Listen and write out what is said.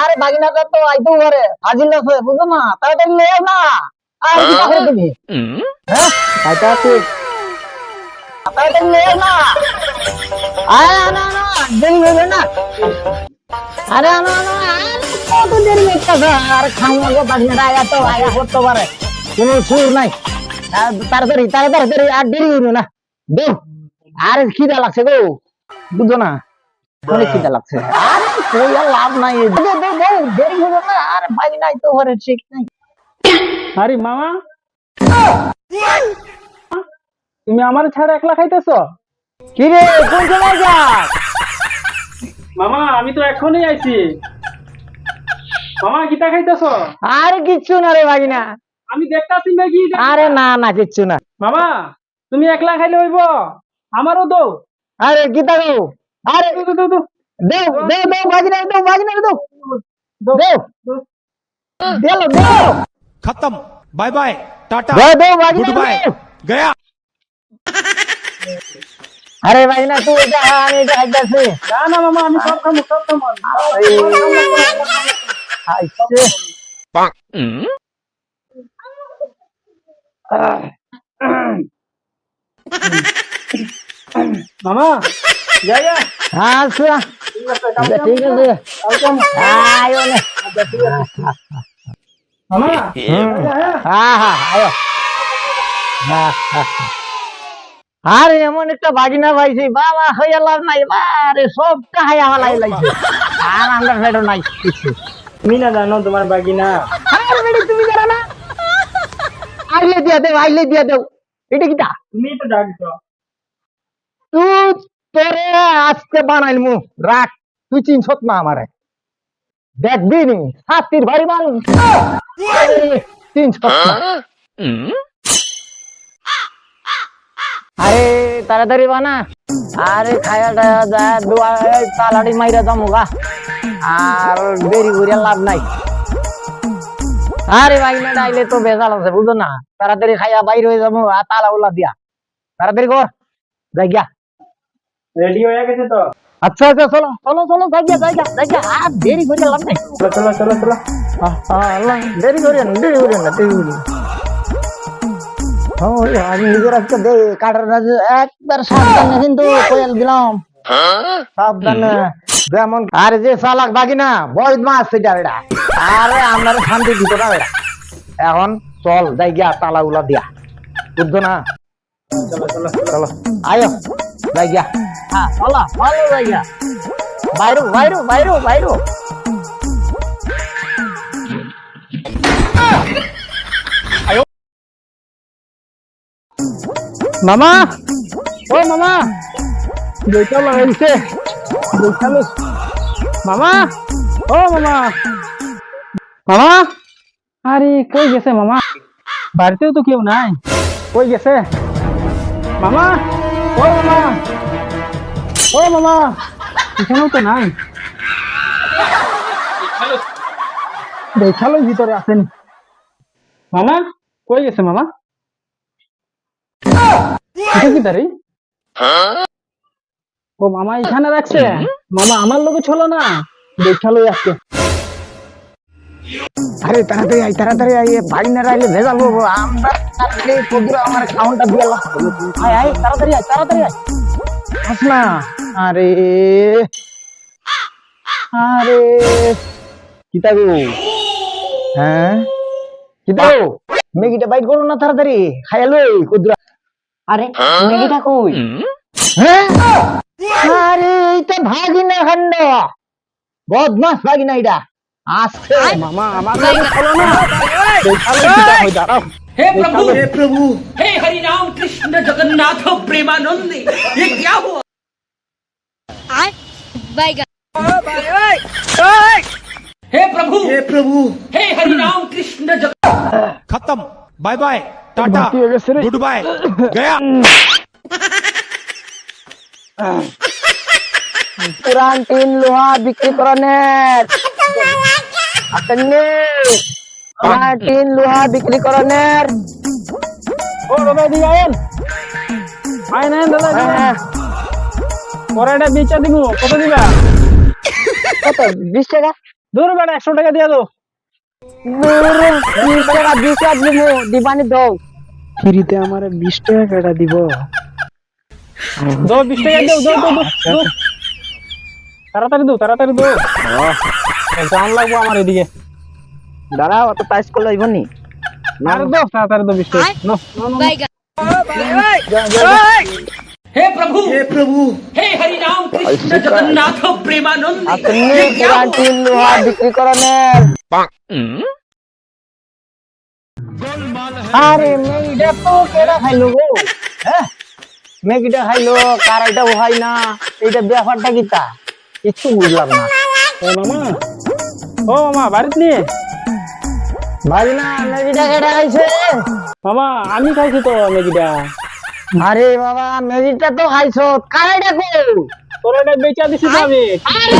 আরে বাগিনাটা তো আইতো ঘরে হাজির আছে বুঝো না তাড়াতাড়ি নিয়ে আস না আর কি করে তুমি হ্যাঁ আইতা আছে তাড়াতাড়ি নিয়ে আস না আরে না না দেরি হবে না আরে না না কত দেরি হচ্ছে আর খাওয়া বাগিনাটা আয়া হতে পারে কোনো সুর নাই তাড়াতাড়ি তাড়াতাড়ি আর দেরি হইলো না দে আর খিদা লাগছে গো বুঝো না অনেক খিদা লাগছে আর কই আর লাভ নাই দেরি হলো না আর ভাই নাই তো ঘরে ঠিক নাই আরে মামা তুমি আমার ছাড়া একলা খাইতেছো? কি রে কোন সময় যা মামা আমি তো এখনই আইছি। মামা কিটা খাইতেছো? আর কিচ্ছু না রে ভাগিনা আমি দেখতাছি নাকি। আরে না না কিচ্ছু না মামা তুমি একলা খাইলে হইব, আমারও দাও। আরে কি তাগো আরে দো দো দো দেও দেও দেও ভাগিনা দেও দো দেও দেও দেও खत्म बाय बाय टाटा দেও দেও गुड ভাগিনা बाय गया। আরে ভাগিনা তুই এটা আমি এটা খাইতাছি না না মামা আমি সব খাবো আইছে মামা যাই যা। আচ্ছা ঠিক আছে আয়ো না মামা হ্যাঁ হ্যাঁ আয়ো আরে এমন একটা বাগিনা পাইছি বাবা হইয়া লাভ নাই আরে সবটা হাইয়া হালাই লাগছে আর আমরা ফেটো নাই কিছু তুমি না জানো তোমার বাগিনা? আর বেড়ি তুমি জানো না আইলে দিয়া দেও এটা কিটা তুমি তো ডাকছো। তুই তোরে আজকে বানাইলমু রাখ তুই চিনছত না আমারে দেখবি নি শাস্তির ভারী মানুষ চিনছত না আরে তাড়াতাড়ি বানা আরে খায়া টায়া যায় দোয়া তালাড়ি মাইরা যাবো গা আর দেরি করে লাভ নাই আরে বাইনা ডাইলে তো বেজাল আছে বুঝো না তাড়াতাড়ি খাইয়া বাইর হয়ে যাবো আর তালা উলা দিয়া তাড়াতাড়ি কর যাই গিয়া রেডি হয়ে গেছে তো? আচ্ছা আচ্ছা চলো চলো চলো যাই গিয়া আর দেরি করে লাভ নাই চলো চলো চলো দেরি করি না আমি নিজের আজকে দে কাটার একবার সাবধানে কিন্তু কোয়েল দিলাম সাবধানে যেমন আর যে চালাক বাকি না বৈধ মাছ সেটা এটা আরে আমরা শান্তি দিত না এটা এখন চল যাই গিয়া তালা উলা দিয়া বুঝছো না চলো আয়ো যাই গিয়া হ্যাঁ চলো ভালো যাই গিয়া বাইরো মামা ও মামা বইটা লাগাইছে বইখালো মামা ও মামা আরে কই গেছে মামা? বাড়িতেও তো কেউ নাই। কই গেছে মামা ও মামা এখানেও তো নাই। দেখালো ভিতরে আছেন। মামা কই গেছে মামা? এটা কি তারি? ও মামা এখানে রাখছে। মামা আমার লোক চলো না, দেখালো আসছে। আরে তাড়াতাড়ি আই ভাগিনা রাইলে ভেজাল হবো আমরা আজকে কদুরা আমার খাউনটা দিয়ে আয় তাড়াতাড়ি আয় আস না আরে কিতা গো হ্যাঁ কিতা গো মেগিটা বাইট করো না তাড়াতাড়ি খাইলো কদুরা আরে মেগিটা কই হ্যাঁ আরে এইটা ভাগিনা খন্ড বদমাস ভাগিনা এটা আজকে মামা আমার লোক চলো না, দেখালো কিটা হই দাঁড়াও। हे प्रभु हे हरि राम कृष्ण जगन्नाथ प्रेमानंद ये क्या हुआ? हे प्रभु हे हरि राम कृष्ण खत्म bye bye ta-ta goodbye गया। পুরান টিন লোহা বিক্রি করানের পুরান টিন লোহা বিক্রি করানের ও দাদা দি আয়েন আয়েন দাদা পরে এটা বেচা দিব, কত দিবা? কত 20 টাকা দূর বেটা 100 টাকা দিয়ে দাও 20 টাকা 20 টাকা দিব দিবানি দাও ফ্রিতে আমারে 20 টাকা কেটা দিব দাও 20 টাকা দাও তাড়াতাড়ি দাও জান লাগবো আমার এদিকে দাঁড়াও অত প্রাইস করলে হইব নি আরে দাও তাড়াতাড়ি দাও 20 টাকা নো हे प्रभु हे हरि राम कृष्ण जगन्नाथ प्रेमानंद আপনি ये क्या हुआ? পুরাটি লোহা বিক্রি করেন আরে মেগিটা তো কেডা খাইলো গো হ্যাঁ মেগিটা খাইলো কারাইটা হয় না এইটা ব্যাপারটা কিতা কিছু বুঝলাম না ও মামা বাড়িতে নিয়ে ভাই না মেগিটা কেডা খাইছে মামা আমি খাইছি তো ম্যাগিটা আরে বাবা মেগিটা তো খাইছো কারাইটা কো তোর এটা বেচা দিছি তো আমি আরে